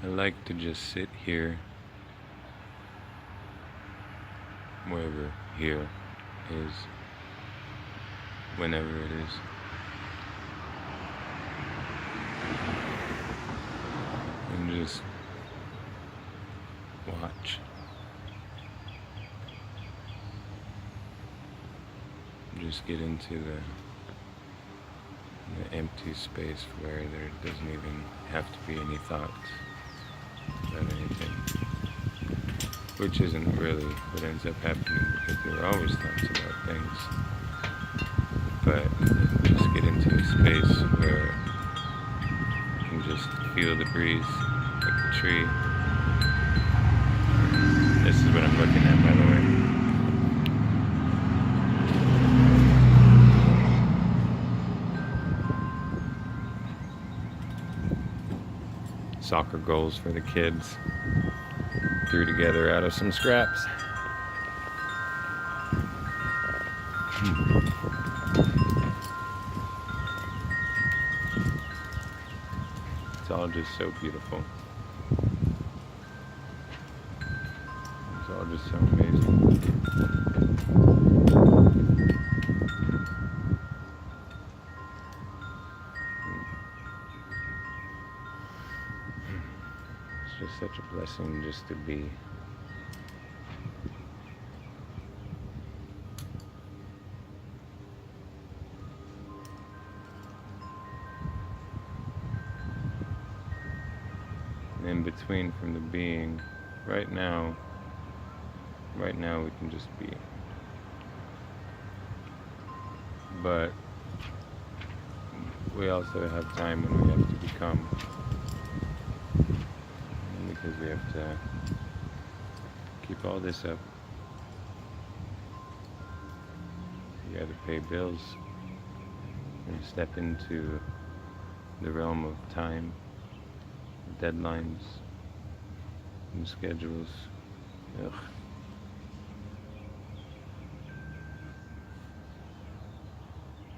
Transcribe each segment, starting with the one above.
I like to just sit here, wherever here is, whenever it is, and just watch. Just get into the empty space where there doesn't even have to be any thoughts about anything. Which isn't really what ends up happening, because there are always thoughts about things. But just get into a space where you can just feel the breeze, like the tree. This is what I'm looking at, by the way. Soccer goals for the kids. Threw together out of some scraps. It's all just so beautiful. It's all just so amazing. It's just such a blessing just to be. In between from the being. Right now we can just be. But we also have time when we have to become. And because we have to keep all this up. You gotta pay bills and step into the realm of time, deadlines, and schedules. Ugh.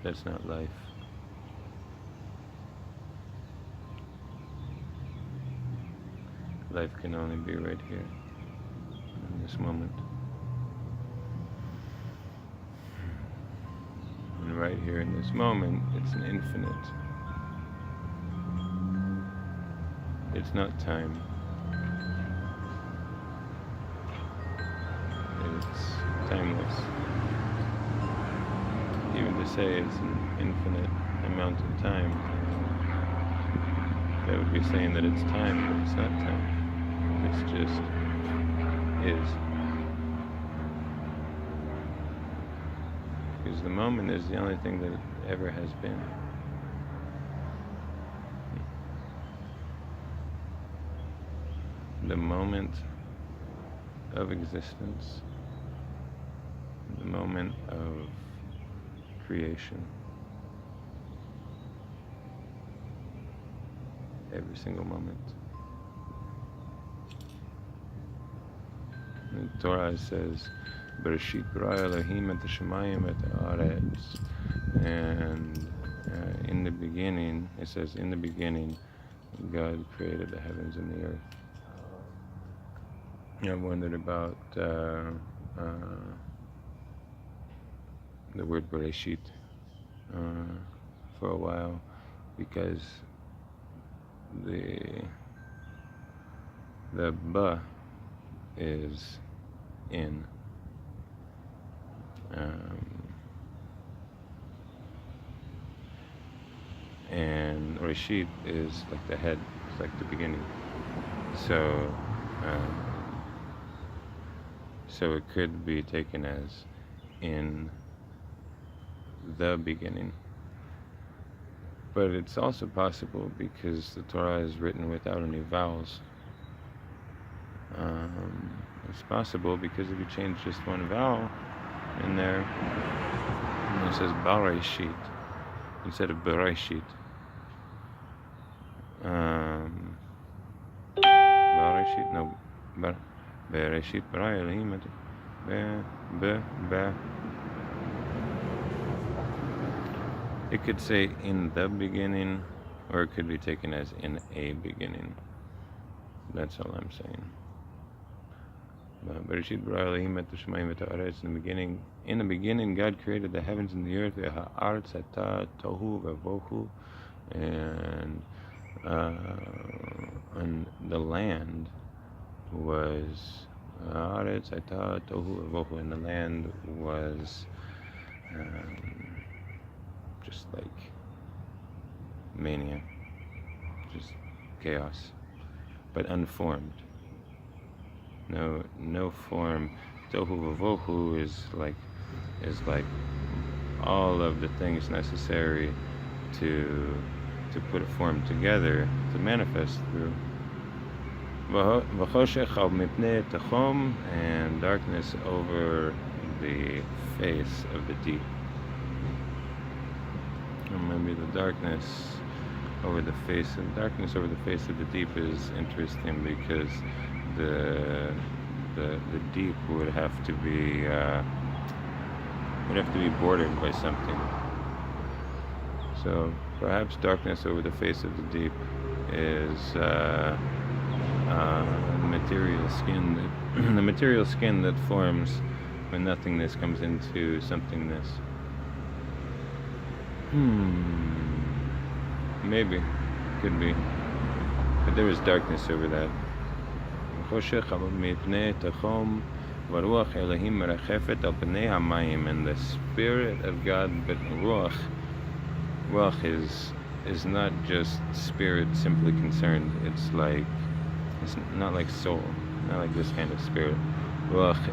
That's not life. Life can only be right here, in this moment. And right here in this moment, it's an infinite. It's not time. It's timeless. Even to say it's an infinite amount of time, that would be saying that it's time, but it's not time. It's just is. Because the moment is the only thing that ever has been. The moment of existence, the moment of creation, every single moment. The Torah says, "Bereshit bara Elohim et hashamayim et haaretz," and in the beginning, it says, in the beginning, God created the heavens and the earth. I wondered about the word Bereshit for a while, because the ba is in, and Reshit is like the head, it's like the beginning. So it could be taken as in the beginning. But it's also possible because the Torah is written without any vowels. It's possible because if you change just one vowel in there, it says Bareshit instead of Bereshit. Bareshit, no, Bereshit bara Elohim be. It could say in the beginning, or it could be taken as in a beginning. That's all I'm saying. Bereshit bara Elohim et hashamayim v'et haaretz. In the beginning, God created the heavens and the earth. V'ha'aretz hata tohu v'vohu, and the land was haaretz hata tohu v'vohu, and the land was just like mania, just chaos, but unformed. No form. Tohu vavohu is like all of the things necessary to put a form together, to manifest through. V'choshech al mipnei tachom, and darkness over the face of the deep. And maybe the darkness over the face of the deep is interesting, because the deep would have to be bordered by something. So perhaps darkness over the face of the deep is the material skin that forms when nothingness comes into somethingness. Maybe, could be, but there is darkness over that. And the Spirit of God, but Ruach is not just spirit simply concerned. It's not like soul, not like this kind of spirit. Ruach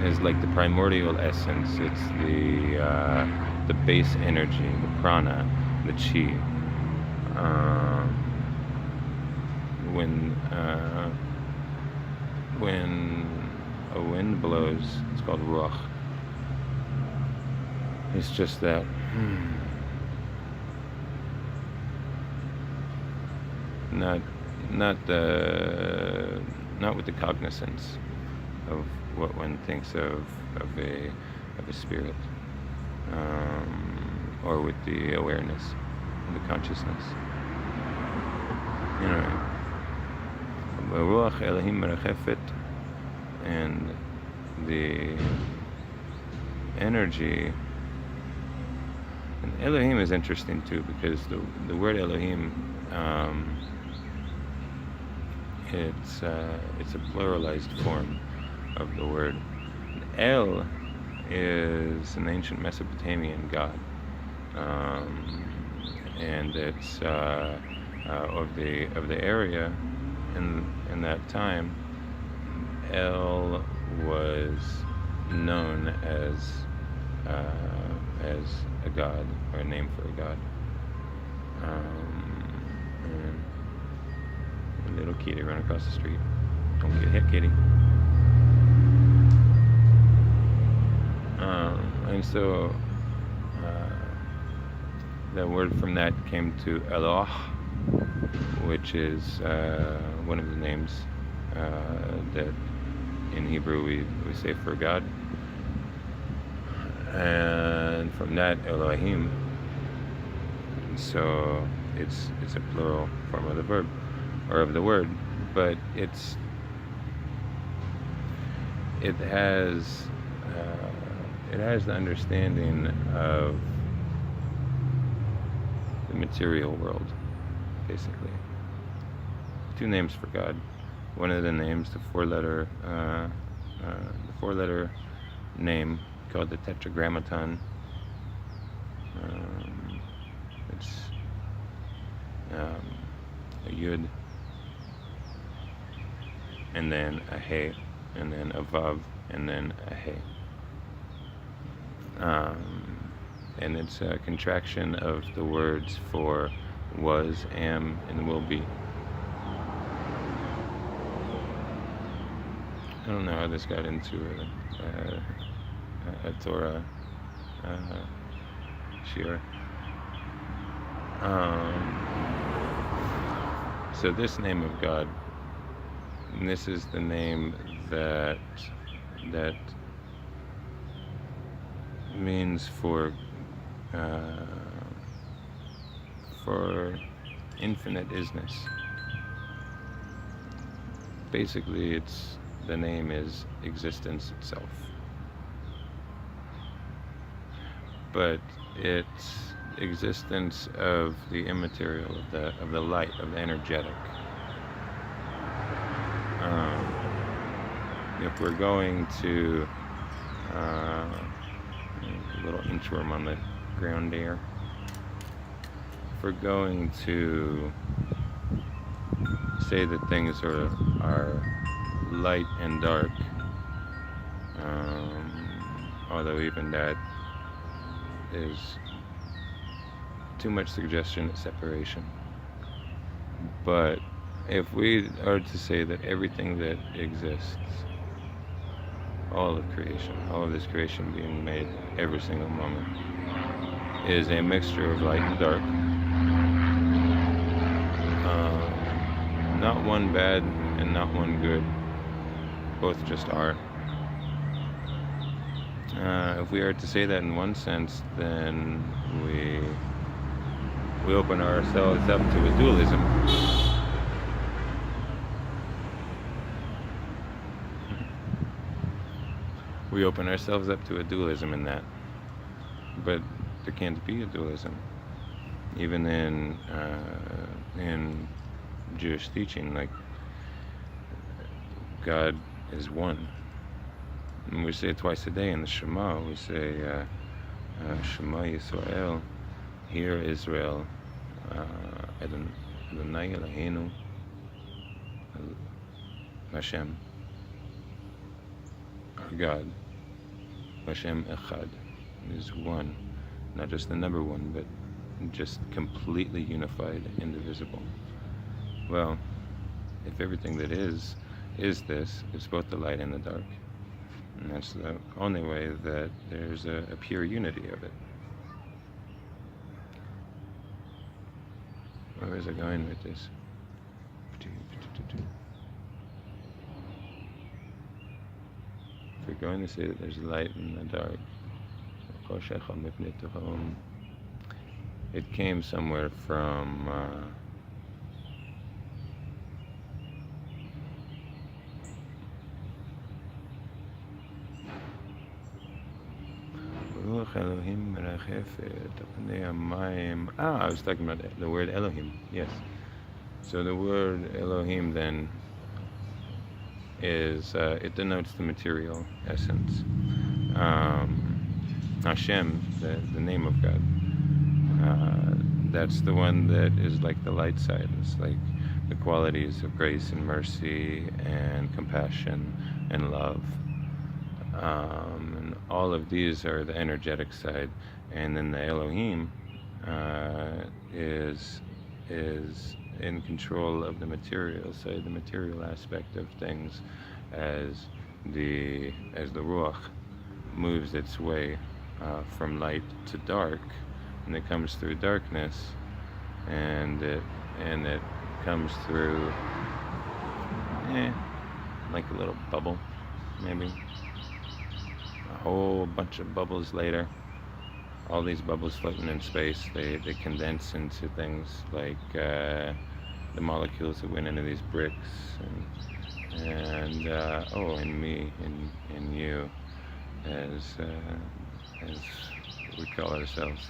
is like the primordial essence. It's the base energy, the prana, the chi. When a wind blows, it's called ruach. It's just that. Not with the cognizance of what one thinks of a spirit, or with the awareness, the consciousness. You know, Ruach Elohim merachefet, and the energy. And Elohim is interesting too, because the word Elohim, it's a pluralized form of the word. El is an ancient Mesopotamian god, and it's of the area in that time. El was known as a god, or a name for a god. And a little kitty run across the street. Don't get hit, kitty. And so the word from that came to Eloh, which is one of the names that in Hebrew we say for God. And from that, Elohim. So it's a plural form of the verb, or of the word, but it has the understanding of the material world, basically. Two names for God. One of the names, the four-letter name, called the Tetragrammaton. It's a Yud, and then a He, and then a Vav, and then a He. And it's a contraction of the words for was, am, and will be. I don't know how this got into a Torah shiur. So this name of God, and this is the name that means for infinite isness. Basically, the name is existence itself, but it's existence of the immaterial, of the light, of the energetic. If we're going to a little inchworm on the ground there. If we're going to say that things are light and dark, although even that is too much suggestion of separation. But if we are to say that everything that exists, all of creation, all of this creation being made every single moment, is a mixture of light and dark, not one bad and not one good, both just are. If we are to say that in one sense, then we open ourselves up to a dualism. We open ourselves up to a dualism in that. But there can't be a dualism. Even in Jewish teaching, like, God is one. And we say it twice a day in the Shema. We say, Shema Yisrael, hear Israel, Adonai Eloheinu, Hashem, our God, Hashem Echad, is one. Not just the number one, but just completely unified, indivisible. Well, if everything that is this, it's both the light and the dark. And that's the only way that there's a pure unity of it. Where is it going with this? If we're going to say that there's light and the dark, it came somewhere from I was talking about the word Elohim, yes. So the word Elohim then is, it denotes the material essence. Hashem, the name of God, that's the one that is like the light side. It's like the qualities of grace and mercy and compassion and love. And all of these are the energetic side. And then the Elohim is in control of the material side, the material aspect of things, as the Ruach moves its way from light to dark, and it comes through darkness, and it comes through like a little bubble, maybe a whole bunch of bubbles later. All these bubbles floating in space, they condense into things like the molecules that went into these bricks, and me and you, as we call ourselves.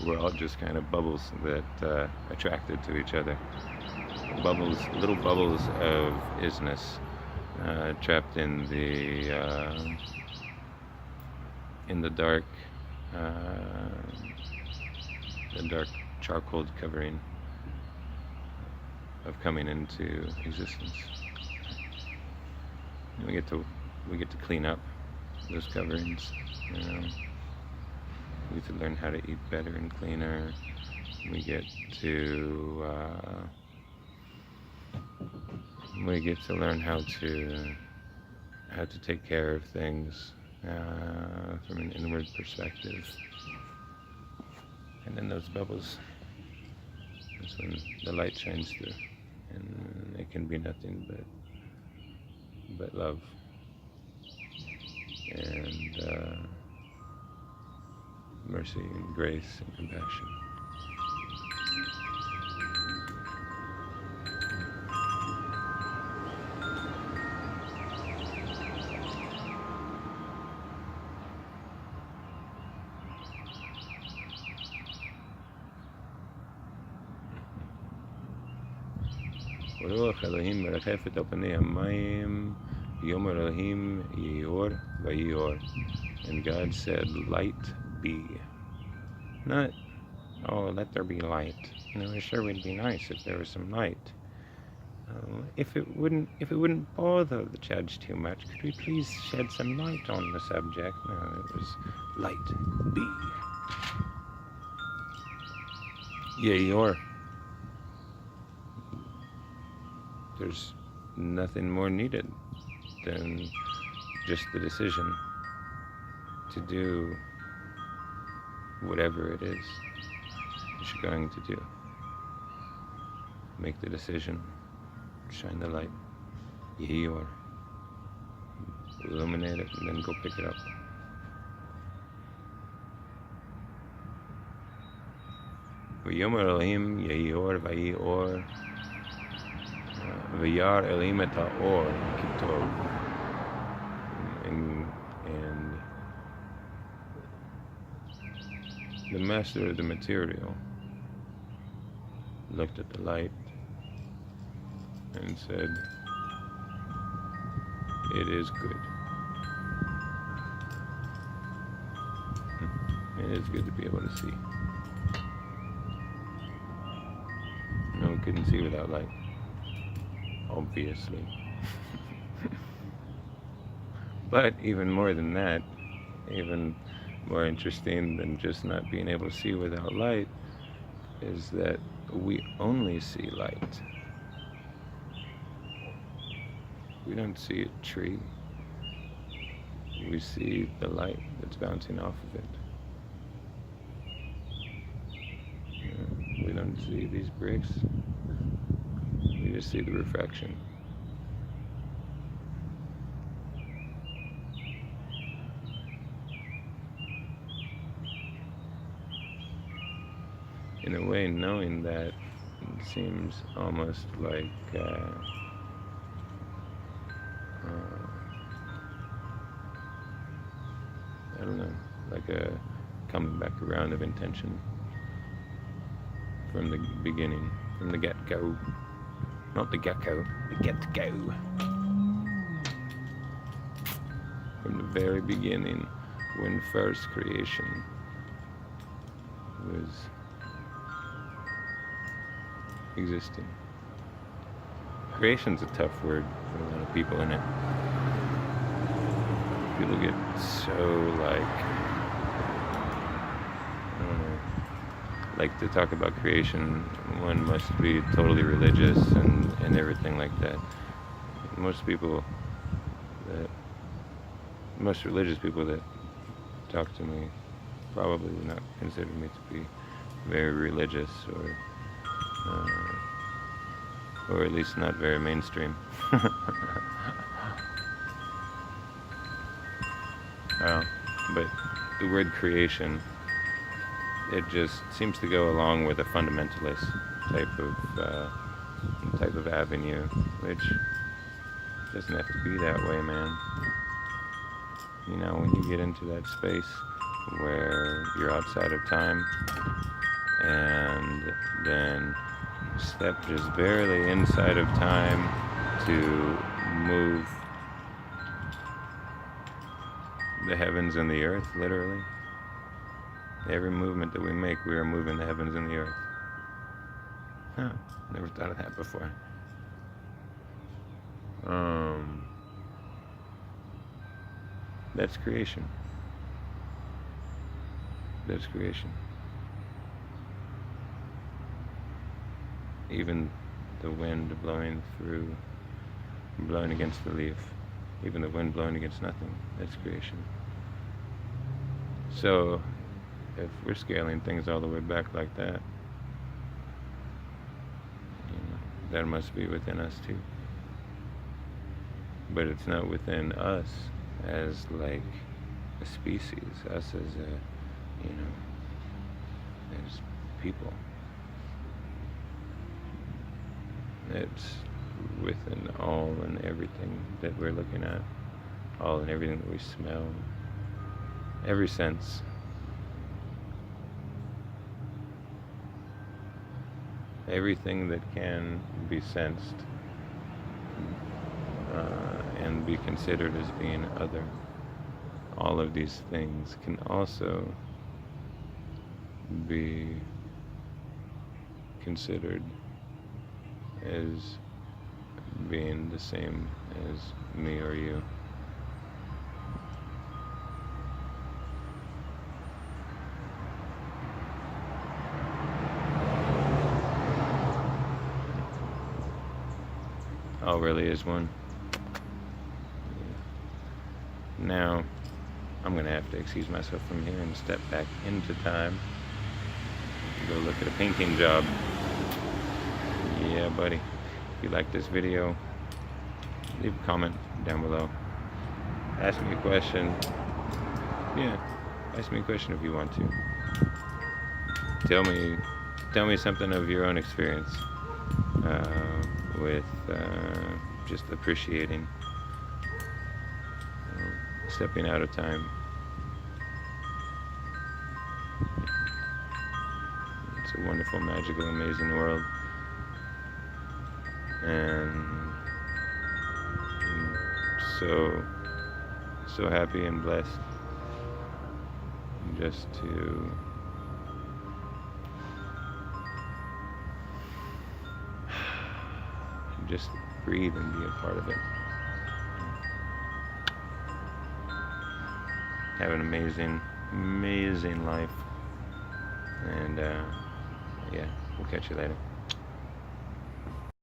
We're all just kind of bubbles that attracted to each other. Bubbles, little bubbles of isness, trapped in the dark charcoal covering of coming into existence. And we get to clean up those coverings. We get to learn how to eat better and cleaner. We get to learn how to take care of things from an inward perspective. And then those bubbles, that's when the light shines through, and it can be nothing but love. And mercy and grace and compassion. ורוח אלוהים מרחפת על פני המים, ויאמר אלוהים יהי אור ויהי אור. And God said, light be. Not, oh, let there be light. It sure would be nice if there was some light. If it wouldn't bother the judge too much, could we please shed some light on the subject? No, it was light be. Yea, or. There's nothing more needed than just the decision to do whatever it is that you're going to do. Make the decision, shine the light, yea or, illuminate it, and then go pick it up. ויאמר אלוהים יהי אור ויהי אור וירא אלוהים את האור כי טוב. And the master of the material looked at the light and said, it is good. It is good to be able to see. No one couldn't see without light, obviously. But even more than that, even more interesting than just not being able to see without light, is that we only see light. We don't see a tree. We see the light that's bouncing off of it. We don't see these bricks. We just see the refraction. In a way, knowing that seems almost like I don't know, like a coming back around of intention from the beginning, from the get-go. Not the gecko, the get-go. From the very beginning, when first creation was existing. Creation's a tough word for a lot of people, in it. People get so I don't know, like to talk about creation, one must be totally religious and everything like that. Most religious people that talk to me probably would not consider me to be very religious or at least not very mainstream. But the word creation, it just seems to go along with a fundamentalist type of avenue, which doesn't have to be that way, man. You know, when you get into that space where you're outside of time and then step just barely inside of time to move the heavens and the earth, literally. Every movement that we make, we are moving the heavens and the earth. Huh, never thought of that before. That's creation. That's creation. Even the wind blowing against the leaf, even the wind blowing against nothing, that's creation. So, if we're scaling things all the way back like that, that must be within us too. But it's not within us as like a species, us as you know, as people. It's within all and everything that we're looking at, all and everything that we smell, every sense. Everything that can be sensed and be considered as being other, all of these things can also be considered as being the same as me or you. All really is one. Now, I'm going to have to excuse myself from here and step back into time. Go look at a painting job. Yeah, buddy. If you like this video, leave a comment down below. Ask me a question. Yeah, ask me a question if you want to. Tell me something of your own experience with just appreciating, stepping out of time. It's a wonderful, magical, amazing world, and so happy and blessed just to just breathe and be a part of it. Have an amazing, amazing life. And yeah, we'll catch you later.